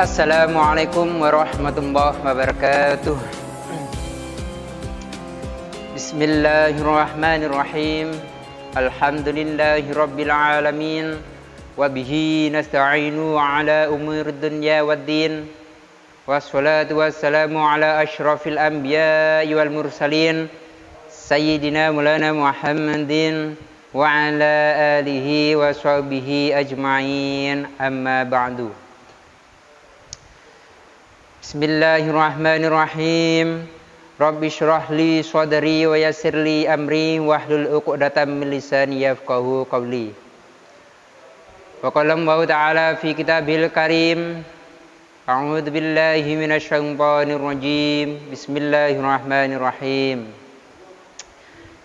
Assalamualaikum warahmatullahi wabarakatuh. Bismillahirrahmanirrahim. Alhamdulillahi rabbil alamin. Wabihi nasta'inu ala umur dunya waddin. Wassalatu wassalamu ala ashrafil anbiya'i wal mursalin. Sayyidina Maulana Muhammadin wa ala alihi wa sahbihi ajma'in. Amma ba'du. Bismillahirrahmanirrahim. Rabbi shrah li sadri wa yassir li amri wahlul 'uqdatam min lisani yafqahu qawli. Wa qala Allah ta'ala fi kitabil karim. A'udzu billahi minasy syaithanir rajim. Bismillahirrahmanirrahim.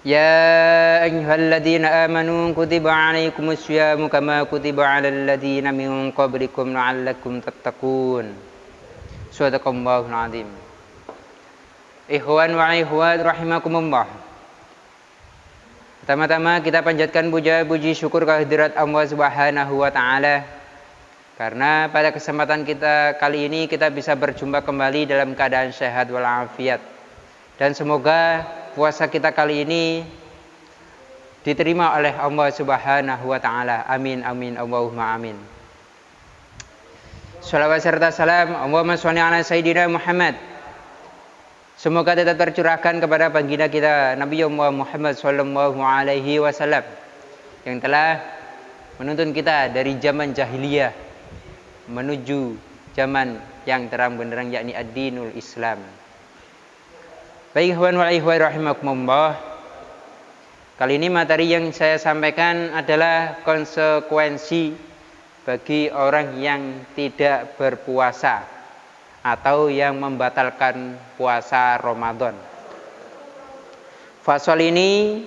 Ya ayyuhalladzina amanu kutiba 'alaikumus syiyamu kama kutiba 'alal ladzina min qablikum la'allakum tattaqun. Sadaqallahul azim. Ikhwan wa ikhwat rahimakumullah. Pertama-tama kita panjatkan puji syukur kehadirat Allah Subhanahu wa taala karena pada kesempatan kita kali ini kita bisa berjumpa kembali dalam keadaan sehat walafiat. Dan semoga puasa kita kali ini diterima oleh Allah Subhanahu wa taala. Amin amin Allahumma amin. Salawat serta salam Allahumma sholli ala sayyidina Muhammad. Semoga tetap tercurahkan kepada baginda kita Nabi Muhammad sallallahu alaihi wasallam yang telah menuntun kita dari zaman jahiliyah menuju zaman yang terang benderang yakni ad-dinul Islam. Baik ikhwan wal ikhwat rahimakumullah. Kali ini materi yang saya sampaikan adalah konsekuensi bagi orang yang tidak berpuasa atau yang membatalkan puasa Ramadan. Fasal ini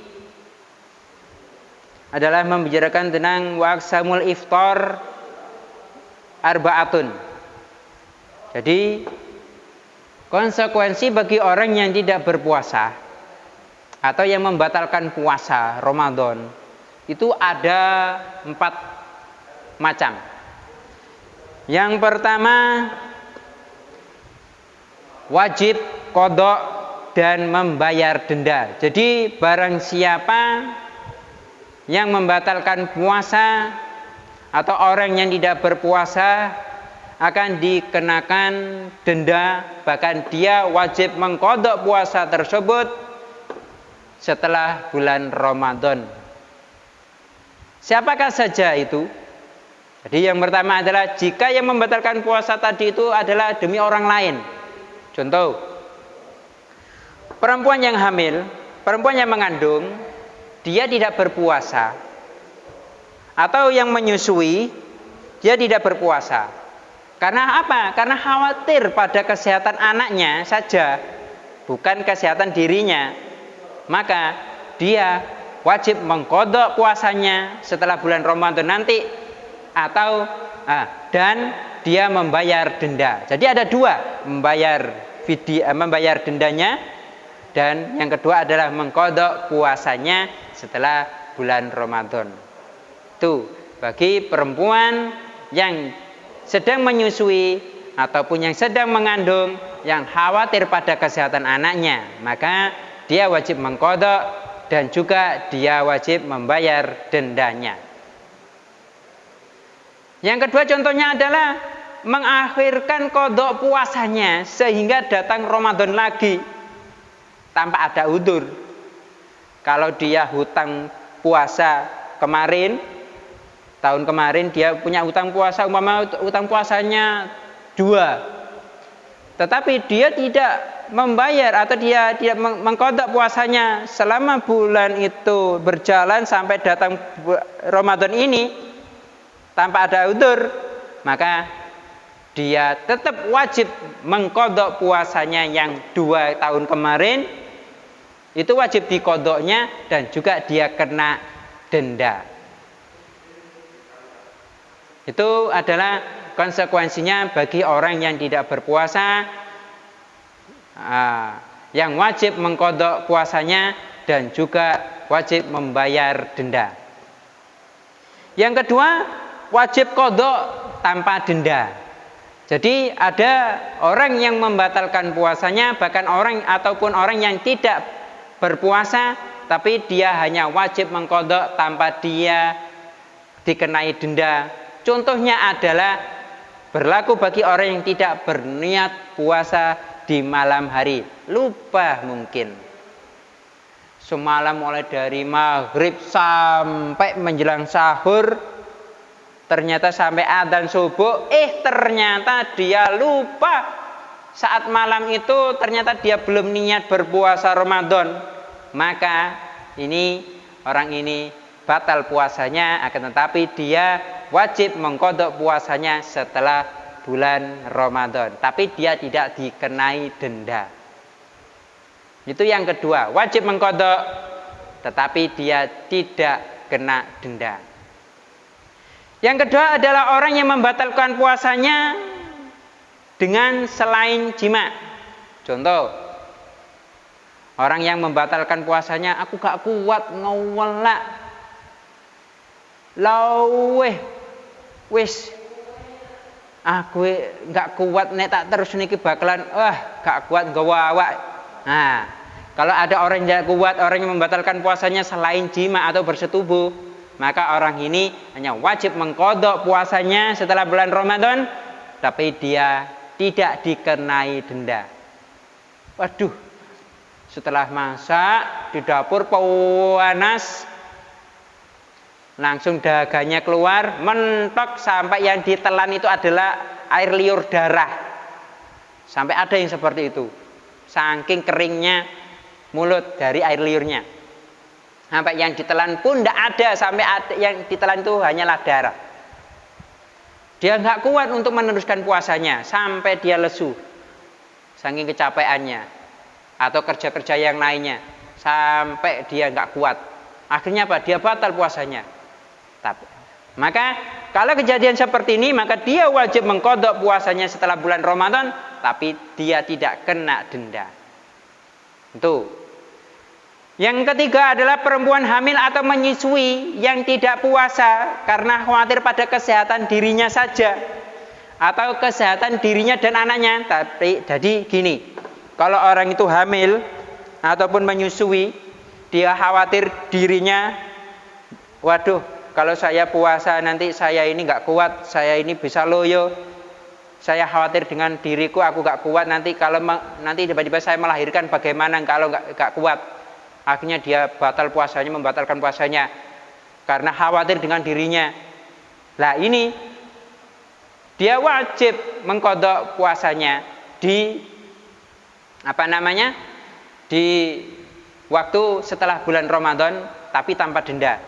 adalah membicarakan tentang waqsamul iftar arba'atun. Jadi konsekuensi bagi orang yang tidak berpuasa atau yang membatalkan puasa Ramadan itu ada 4 macam. Yang pertama, wajib qadha dan membayar denda. Jadi barang siapa yang membatalkan puasa atau orang yang tidak berpuasa akan dikenakan denda, bahkan dia wajib mengqadha puasa tersebut setelah bulan Ramadan. Siapakah saja itu? Jadi yang pertama adalah jika yang membatalkan puasa tadi itu adalah demi orang lain. Contoh, perempuan yang hamil, perempuan yang mengandung, dia tidak berpuasa. Atau yang menyusui, dia tidak berpuasa. Karena apa? Karena khawatir pada kesehatan anaknya saja, bukan kesehatan dirinya. Maka dia wajib mengqadha puasanya setelah bulan Ramadan nanti. Atau dan dia membayar denda. Jadi ada dua, membayar dendanya, dan yang kedua adalah mengqadha puasanya setelah bulan Ramadan. Itu bagi perempuan yang sedang menyusui ataupun yang sedang mengandung yang khawatir pada kesehatan anaknya, maka dia wajib mengqadha dan juga dia wajib membayar dendanya. Yang kedua contohnya adalah mengakhirkan qadha puasanya sehingga datang Ramadan lagi tanpa ada udzur. Kalau dia hutang puasa kemarin, tahun kemarin dia punya hutang puasa, umpama hutang puasanya 2. Tetapi dia tidak membayar atau dia tidak mengqadha puasanya selama bulan itu berjalan sampai datang Ramadan ini tanpa ada udzur, maka dia tetap wajib mengqadha puasanya yang 2 tahun kemarin. Itu wajib diqadhanya dan juga dia kena denda. Itu adalah konsekuensinya bagi orang yang tidak berpuasa, yang wajib mengqadha puasanya dan juga wajib membayar denda. Yang kedua, wajib qadha tanpa denda. Jadi ada orang yang membatalkan puasanya, bahkan orang ataupun orang yang tidak berpuasa, tapi dia hanya wajib mengqadha tanpa dia dikenai denda. Contohnya adalah berlaku bagi orang yang tidak berniat puasa di malam hari, lupa mungkin. Semalam mulai dari maghrib sampai menjelang sahur, ternyata sampai adzan subuh, ternyata dia lupa saat malam itu ternyata dia belum niat berpuasa Ramadan. Maka orang ini batal puasanya, akan tetapi dia wajib mengqadha puasanya setelah bulan Ramadan, tapi dia tidak dikenai denda. Itu yang kedua, wajib mengqadha tetapi dia tidak kena denda. Yang kedua adalah orang yang membatalkan puasanya dengan selain jima. Contoh, orang yang membatalkan puasanya, aku gak kuat ngawelak laweh wis aku gak kuat nek tak terus niki bakalan gak kuat nggawa awak. Nah, kalau ada orang yang tidak kuat, orang yang membatalkan puasanya selain jima atau bersetubuh, maka orang ini hanya wajib mengqadha puasanya setelah bulan Ramadan, tapi dia tidak dikenai denda. Waduh, setelah masak di dapur panas, langsung dagangnya keluar, mentok sampai yang ditelan itu adalah air liur darah. Sampai ada yang seperti itu. Saking keringnya mulut dari air liurnya. Sampai yang ditelan pun tidak ada, sampai yang ditelan itu hanyalah darah. Dia nggak kuat untuk meneruskan puasanya sampai dia lesu. Saking kecapeannya atau kerja-kerja yang lainnya, sampai dia nggak kuat. Akhirnya apa? Dia batal puasanya. Maka kalau kejadian seperti ini, maka dia wajib mengqadha puasanya setelah bulan Ramadan, tapi dia tidak kena denda. Itu. Yang ketiga adalah perempuan hamil atau menyusui yang tidak puasa karena khawatir pada kesehatan dirinya saja atau kesehatan dirinya dan anaknya. Tapi jadi gini, kalau orang itu hamil ataupun menyusui, dia khawatir dirinya, waduh, kalau saya puasa nanti saya ini nggak kuat, saya ini bisa loyo. Saya khawatir dengan diriku, aku nggak kuat nanti kalau nanti tiba-tiba saya melahirkan bagaimana kalau nggak kuat. Akhirnya dia batal puasanya, membatalkan puasanya karena khawatir dengan dirinya. Lah ini dia wajib mengqadha puasanya di di waktu setelah bulan Ramadan, tapi tanpa denda.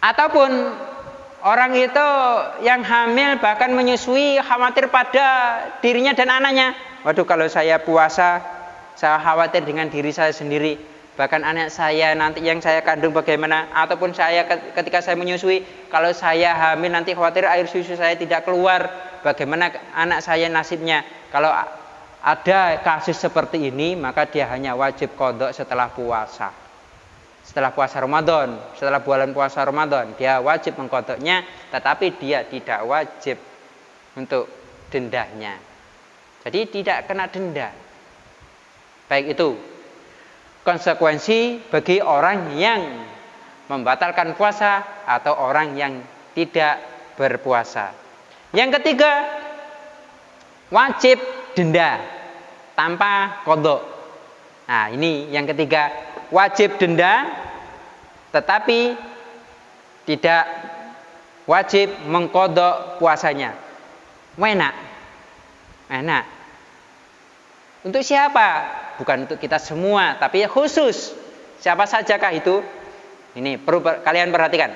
Ataupun orang itu yang hamil bahkan menyusui khawatir pada dirinya dan anaknya. Waduh, kalau saya puasa, saya khawatir dengan diri saya sendiri, bahkan anak saya nanti yang saya kandung bagaimana. Ataupun saya ketika saya menyusui, kalau saya hamil nanti khawatir air susu saya tidak keluar, bagaimana anak saya nasibnya. Kalau ada kasus seperti ini, maka dia hanya wajib qadha setelah puasa. Setelah puasa Ramadan, setelah bulan puasa Ramadan, dia wajib mengqadhanya, tetapi dia tidak wajib untuk dendanya. Jadi tidak kena denda. Baik itu konsekuensi bagi orang yang membatalkan puasa atau orang yang tidak berpuasa. Yang ketiga, wajib denda tanpa qadha. Nah, ini yang ketiga, wajib denda tetapi tidak wajib mengqadha puasanya. Enak. Untuk siapa? Bukan untuk kita semua, tapi khusus. Siapa sajakah itu? Ini perlu kalian perhatikan.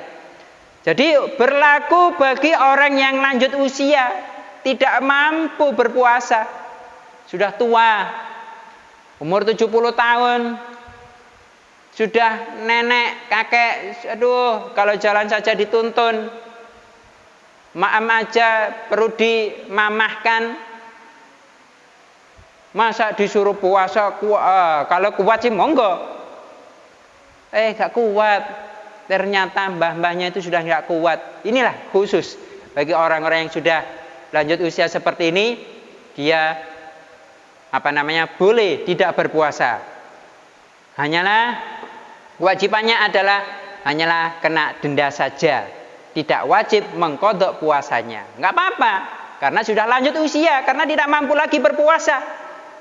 Jadi berlaku bagi orang yang lanjut usia, tidak mampu berpuasa, sudah tua, umur 70 tahun, sudah nenek, kakek, aduh, kalau jalan saja dituntun, maam aja perlu dimamahkan, masa disuruh puasa, kalau kuat sih monggo, gak kuat, ternyata mbah-mbahnya itu sudah tidak kuat. Inilah khusus bagi orang-orang yang sudah lanjut usia seperti ini, dia boleh tidak berpuasa. Hanyalah kewajibannya hanyalah kena denda saja, tidak wajib mengkodok puasanya. Nggak apa-apa, karena sudah lanjut usia, karena tidak mampu lagi berpuasa,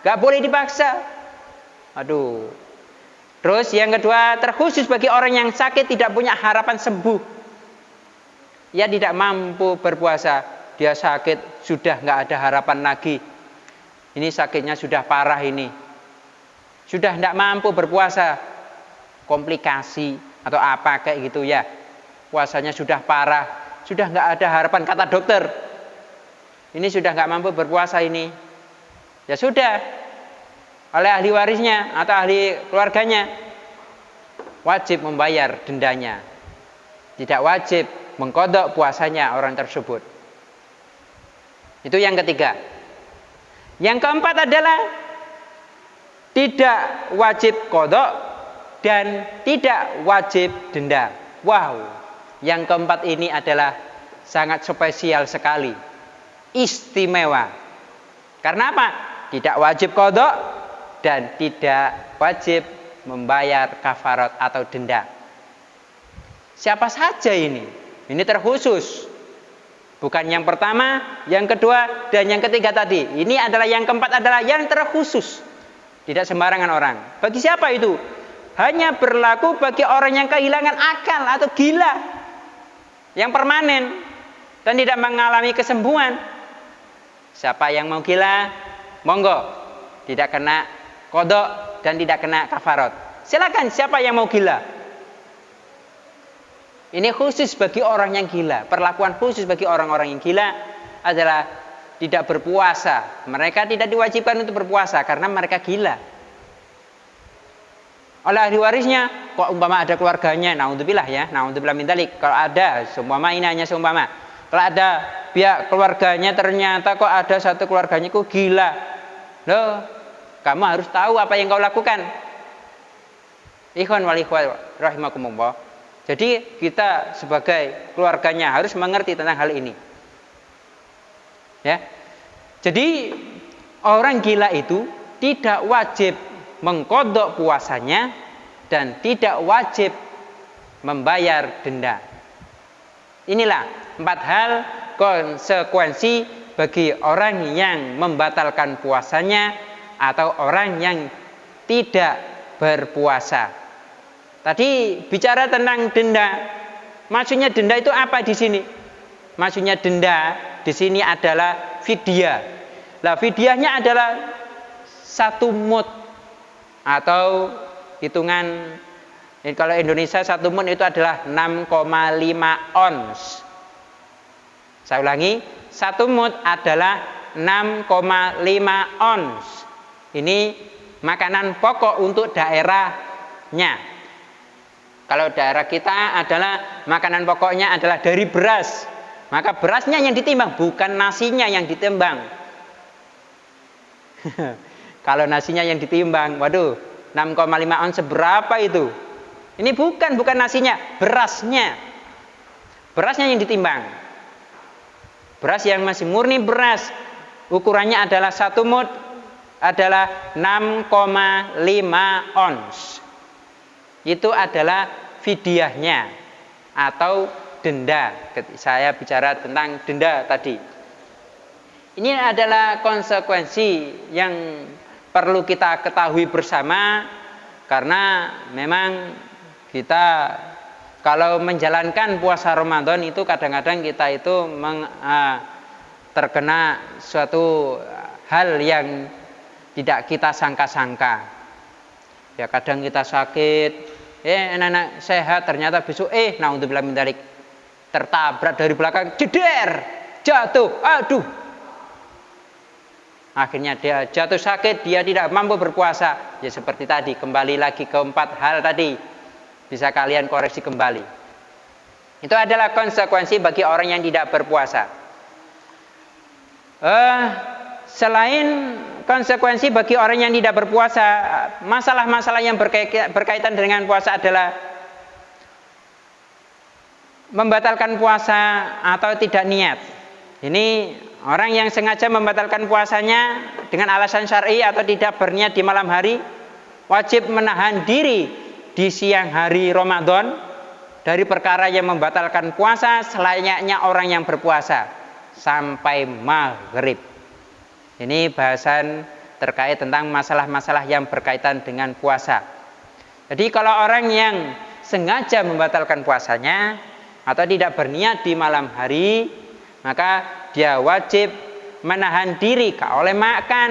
nggak boleh dipaksa. Aduh. Terus yang kedua, terkhusus bagi orang yang sakit tidak punya harapan sembuh. Ia tidak mampu berpuasa, dia sakit sudah nggak ada harapan lagi. Ini sakitnya sudah parah ini, sudah tidak mampu berpuasa, komplikasi atau apa kayak gitu ya. Puasanya sudah parah, sudah nggak ada harapan kata dokter. Ini sudah nggak mampu berpuasa ini, ya sudah. Oleh ahli warisnya atau ahli keluarganya wajib membayar dendanya, tidak wajib mengkodok puasanya orang tersebut. Itu yang ketiga. Yang keempat adalah tidak wajib kodok dan tidak wajib denda. Wow, yang keempat ini adalah sangat spesial sekali, istimewa. Karena apa? Tidak wajib kodok dan tidak wajib membayar kafarat atau denda. Siapa saja ini? Ini terkhusus. Bukan yang pertama, yang kedua, dan yang ketiga tadi. Ini adalah yang keempat adalah yang terkhusus. Tidak sembarangan orang. Bagi siapa itu? Hanya berlaku bagi orang yang kehilangan akal atau gila. Yang permanen dan tidak mengalami kesembuhan. Siapa yang mau gila? Monggo. Tidak kena kodok dan tidak kena kafarat. Silakan, siapa yang mau gila? Ini khusus bagi orang yang gila. Perlakuan khusus bagi orang-orang yang gila adalah tidak berpuasa. Mereka tidak diwajibkan untuk berpuasa karena mereka gila. Oleh ahli warisnya, kok umpama ada keluarganya, naudzubillah ya, naudzubillah min dzalik. Kalau ada, seumpama ini hanya seumpama. Kalau ada pihak keluarganya ternyata kok ada satu keluarganya kok gila. Loh, kamu harus tahu apa yang kau lakukan. Ikhwan wal ikhwat rahimakumullah. Jadi kita sebagai keluarganya harus mengerti tentang hal ini. Ya. Jadi orang gila itu tidak wajib mengkodok puasanya dan tidak wajib membayar denda. Inilah 4 hal konsekuensi bagi orang yang membatalkan puasanya atau orang yang tidak berpuasa. Tadi bicara tentang denda. Maksudnya denda itu apa di sini? Maksudnya denda di sini adalah fidyah. Lah fidyahnya adalah 1 mud atau hitungan kalau Indonesia 1 mud itu adalah 6,5 ons. Saya ulangi, 1 mud adalah 6,5 ons. Ini makanan pokok untuk daerahnya. Kalau daerah kita adalah makanan pokoknya adalah dari beras, maka berasnya yang ditimbang, bukan nasinya yang ditimbang. Kalau nasinya yang ditimbang, waduh, 6,5 ons seberapa itu? Ini bukan nasinya, berasnya. Berasnya yang ditimbang. Beras yang masih murni beras, ukurannya adalah 1 mud adalah 6,5 ons. Itu adalah fidyahnya atau denda. Saya bicara tentang denda tadi. Ini adalah konsekuensi yang perlu kita ketahui bersama, karena memang kita kalau menjalankan puasa Ramadan itu kadang-kadang kita itu terkena suatu hal yang tidak kita sangka-sangka. Ya kadang kita sakit, anak-anak sehat, ternyata besok naudzubillah min dzalik tertabrak dari belakang, jeder, jatuh, aduh. Akhirnya dia jatuh sakit, dia tidak mampu berpuasa. Ya seperti tadi, kembali lagi ke 4 hal tadi. Bisa kalian koreksi kembali. Itu adalah konsekuensi bagi orang yang tidak berpuasa. Selain konsekuensi bagi orang yang tidak berpuasa, masalah-masalah yang berkaitan dengan puasa adalah membatalkan puasa atau tidak niat. Ini orang yang sengaja membatalkan puasanya dengan alasan syar'i atau tidak berniat di malam hari, wajib menahan diri di siang hari Ramadan dari perkara yang membatalkan puasa selayaknya orang yang berpuasa sampai maghrib. Ini bahasan terkait tentang masalah-masalah yang berkaitan dengan puasa. Jadi kalau orang yang sengaja membatalkan puasanya atau tidak berniat di malam hari, maka dia wajib menahan diri, gak oleh makan,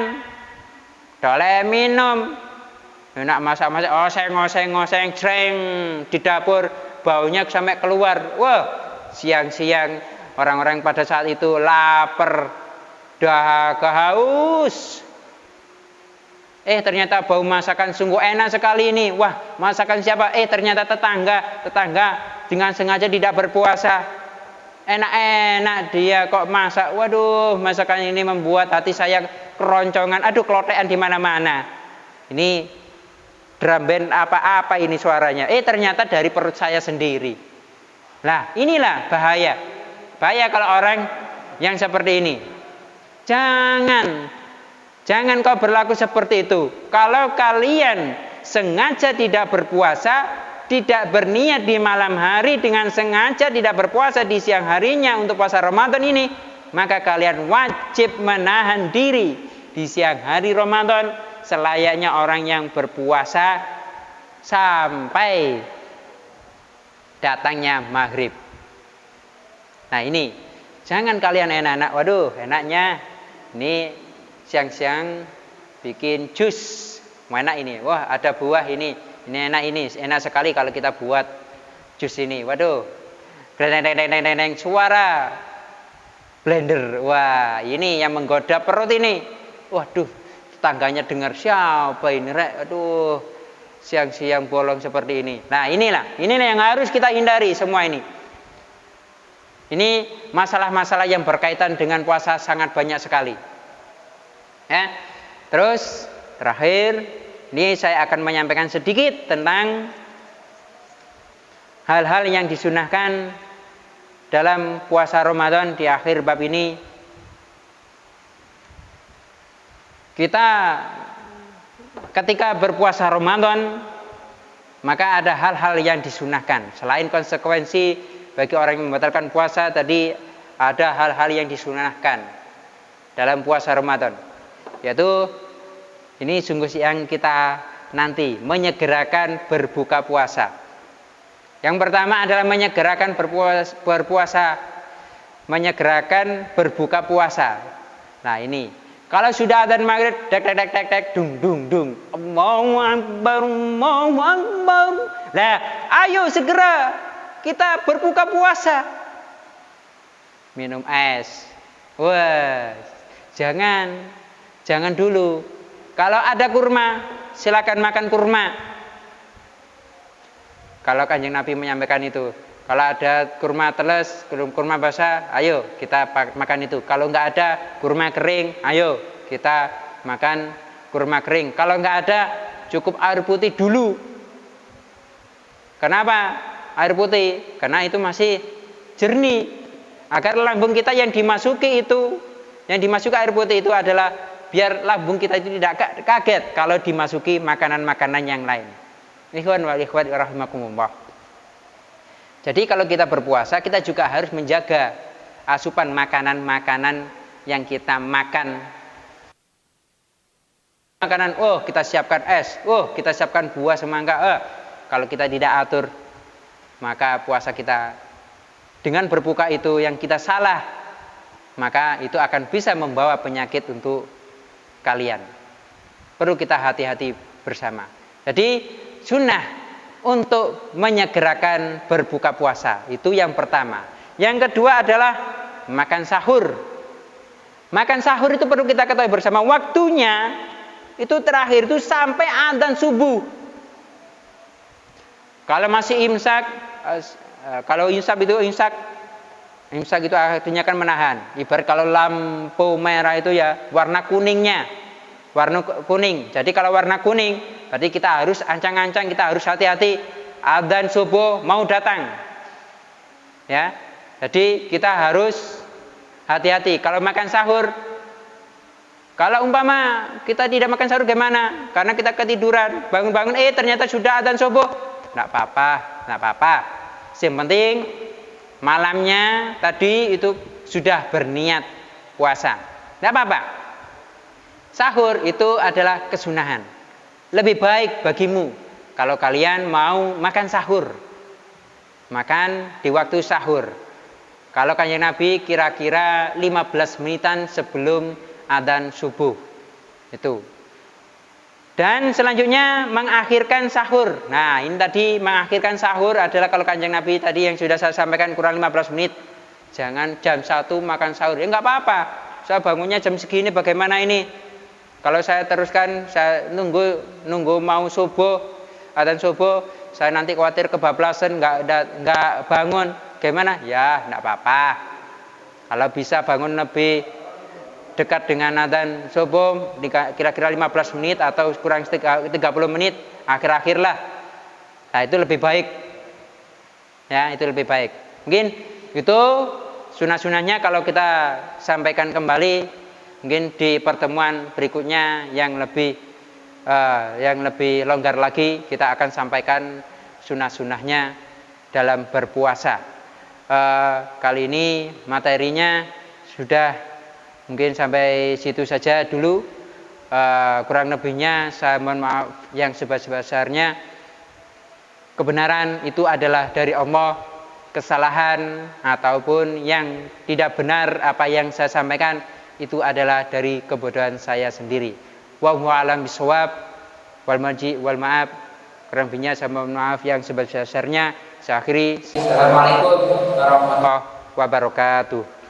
gak oleh minum. Enak masak-masak, oseng jreng di dapur, baunya sampai keluar. Wah, siang-siang orang-orang pada saat itu lapar, dahaga, haus. Ternyata bau masakan sungguh enak sekali ini. Wah, masakan siapa? Ternyata tetangga dengan sengaja tidak berpuasa. Enak-enak dia kok masak. Waduh, masakan ini membuat hati saya keroncongan. Aduh, kelotekan di mana-mana. Ini drum band apa-apa ini suaranya. Ternyata dari perut saya sendiri. Nah, inilah bahaya. Bahaya kalau orang yang seperti ini. Jangan kau berlaku seperti itu. Kalau kalian sengaja tidak berpuasa, tidak berniat di malam hari dengan sengaja tidak berpuasa di siang harinya untuk puasa Ramadan ini, maka kalian wajib menahan diri di siang hari Ramadan selayaknya orang yang berpuasa sampai datangnya maghrib. Nah ini, jangan kalian enak-enak, waduh enaknya ini siang-siang bikin jus, enak ini, wah ada buah ini enak sekali kalau kita buat jus ini, waduh, deng suara blender, wah ini yang menggoda perut ini, waduh, tetangganya dengar siapa ini, aduh, siang-siang bolong seperti ini. Nah inilah yang harus kita hindari semua ini. Ini masalah-masalah yang berkaitan dengan puasa sangat banyak sekali. Ya. Terus terakhir, ini saya akan menyampaikan sedikit tentang hal-hal yang disunahkan dalam puasa Ramadan di akhir bab ini. Kita ketika berpuasa Ramadan, maka ada hal-hal yang disunahkan. Selain konsekuensi bagi orang yang membatalkan puasa, tadi ada hal-hal yang disunahkan dalam puasa Ramadan. Yaitu ini sungguh yang kita nanti menyegerakan berbuka puasa. Yang pertama adalah menyegerakan berpuasa, menyegerakan berbuka puasa. Nah ini, kalau sudah adzan maghrib, tek dung. Allahu Akbar. Nah, ayo segera kita berbuka puasa. Minum es. Wah, jangan dulu. Kalau ada kurma, silakan makan kurma. Kalau Kanjeng Nabi menyampaikan itu, kalau ada kurma teles, kurma basah, ayo kita makan itu. Kalau nggak ada kurma kering, ayo kita makan kurma kering. Kalau nggak ada, cukup air putih dulu. Kenapa? Air putih, karena itu masih jernih. Agar lambung kita yang dimasuki air putih itu adalah biar lambung kita itu tidak kaget kalau dimasuki makanan-makanan yang lain. Ikhwan wal ikhwat rahimakumullah. Jadi kalau kita berpuasa, kita juga harus menjaga asupan makanan-makanan yang kita makan. Makanan, kita siapkan es, kita siapkan buah semangka. Kalau kita tidak atur, maka puasa kita dengan berbuka itu yang kita salah, maka itu akan bisa membawa penyakit untuk kalian. Perlu kita hati-hati bersama. Jadi sunnah untuk menyegerakan berbuka puasa, itu yang pertama. Yang kedua adalah makan sahur. Makan sahur itu perlu kita ketahui bersama, waktunya itu terakhir itu sampai adzan subuh. Kalau masih imsak, kalau imsak itu artinya kan menahan. Ibarat kalau lampu merah itu ya warna kuningnya, warna kuning. Jadi kalau warna kuning, berarti kita harus ancang-ancang, kita harus hati-hati. Adzan subuh mau datang. Ya. Jadi kita harus hati-hati kalau makan sahur. Kalau umpama kita tidak makan sahur gimana? Karena kita ketiduran, bangun-bangun ternyata sudah adzan subuh. Enggak apa-apa. Yang penting malamnya tadi itu sudah berniat puasa. Enggak apa-apa. Sahur itu adalah kesunahan. Lebih baik bagimu kalau kalian mau makan sahur. Makan di waktu sahur. Kalau Kanjeng Nabi kira-kira 15 menitan sebelum adzan subuh. Itu. Dan selanjutnya mengakhirkan sahur. Nah, ini tadi mengakhirkan sahur adalah kalau Kanjeng Nabi tadi yang sudah saya sampaikan kurang 15 menit. Jangan jam 1 makan sahur. Ya enggak apa-apa. Saya bangunnya jam segini bagaimana ini? Kalau saya teruskan, saya nunggu mau subuh, adzan subuh, saya nanti khawatir kebablasan, enggak bangun. Gimana? Ya, enggak apa-apa. Kalau bisa bangun lebih dekat dengan adzan subuh, kira-kira 15 menit atau kurang 30 menit, akhir-akhir lah. Nah, itu lebih baik. Ya, itu lebih baik. Mungkin itu sunah-sunahnya kalau kita sampaikan kembali, mungkin di pertemuan berikutnya yang lebih longgar lagi, kita akan sampaikan sunah-sunahnya dalam berpuasa. Kali ini materinya sudah mungkin sampai situ saja dulu. Kurang lebihnya saya mohon maaf yang sebesar-besarnya. Kebenaran itu adalah dari Allah. Kesalahan ataupun yang tidak benar apa yang saya sampaikan itu adalah dari kebodohan saya sendiri. Wallahu a'lam bishawab. Wal marji wal ma'af. Kurang lebihnya saya mohon maaf yang sebesar-besarnya. Saya akhiri. Assalamualaikum warahmatullahi wabarakatuh.